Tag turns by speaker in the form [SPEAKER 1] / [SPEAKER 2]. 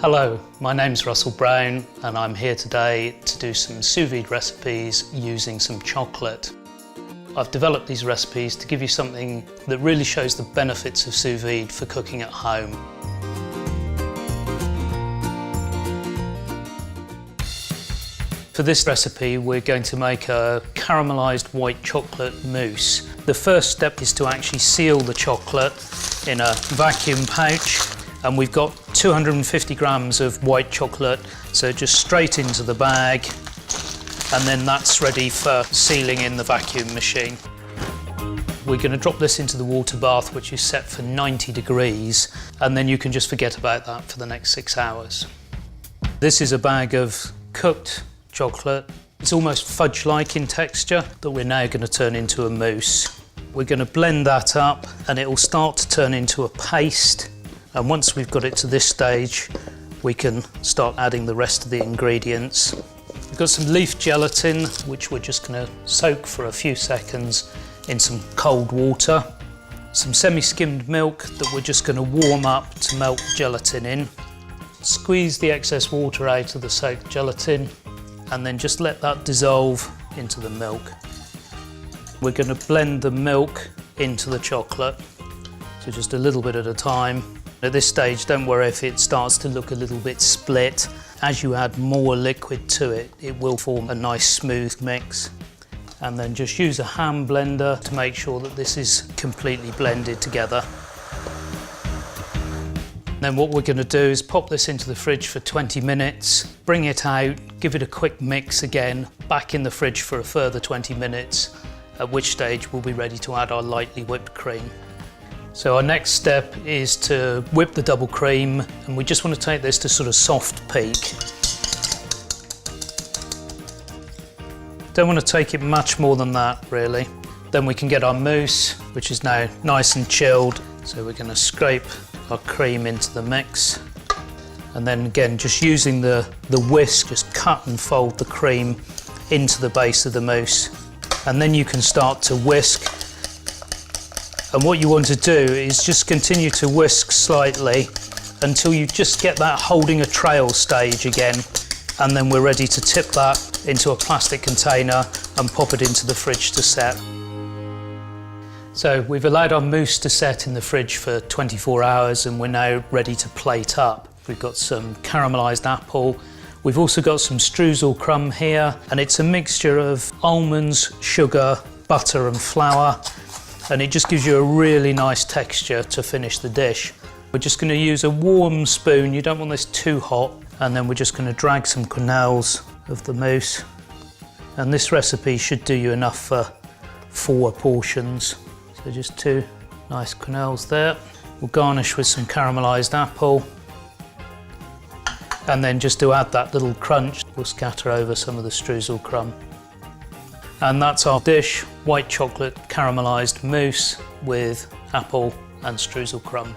[SPEAKER 1] Hello, my name's Russell Brown and I'm here today to do some sous vide recipes using some chocolate. I've developed these recipes to give you something that really shows the benefits of sous vide for cooking at home. For this recipe we're going to make a caramelised white chocolate mousse. The first step is to actually seal the chocolate in a vacuum pouch. And we've got 250 grams of white chocolate, so just straight into the bag, and then that's ready for sealing in the vacuum machine. We're going to drop this into the water bath, which is set for 90 degrees, and then you can just forget about that for the next 6 hours. This is a bag of cooked chocolate. It's almost fudge-like in texture that we're now going to turn into a mousse. We're going to blend that up and it will start to turn into a paste. And once we've got it to this stage, we can start adding the rest of the ingredients. We've got some leaf gelatin, which we're just going to soak for a few seconds in some cold water. Some semi-skimmed milk that we're just going to warm up to melt the gelatin in. Squeeze the excess water out of the soaked gelatin and then just let that dissolve into the milk. We're going to blend the milk into the chocolate, so just a little bit at a time. At this stage, don't worry if it starts to look a little bit split. As you add more liquid to it, it will form a nice smooth mix. And then just use a hand blender to make sure that this is completely blended together. Then what we're going to do is pop this into the fridge for 20 minutes, bring it out, give it a quick mix again, back in the fridge for a further 20 minutes, at which stage we'll be ready to add our lightly whipped cream. So our next step is to whip the double cream, and we just want to take this to sort of soft peak. Don't want to take it much more than that really. Then we can get our mousse, which is now nice and chilled. So we're going to scrape our cream into the mix. And then again, just using the whisk, just cut and fold the cream into the base of the mousse. And then you can start to whisk. And what you want to do is just continue to whisk slightly until you just get that holding a trail stage again. And then we're ready to tip that into a plastic container and pop it into the fridge to set. So we've allowed our mousse to set in the fridge for 24 hours and we're now ready to plate up. We've got some caramelised apple. We've also got some streusel crumb here, and it's a mixture of almonds, sugar, butter and flour. And it just gives you a really nice texture to finish the dish. We're just going to use a warm spoon, you don't want this too hot, and then we're just going to drag some quenelles of the mousse. And this recipe should do you enough for 4 portions. So just 2 nice quenelles there. We'll garnish with some caramelised apple. And then just to add that little crunch, we'll scatter over some of the streusel crumb. And that's our dish, white chocolate caramelised mousse with apple and streusel crumb.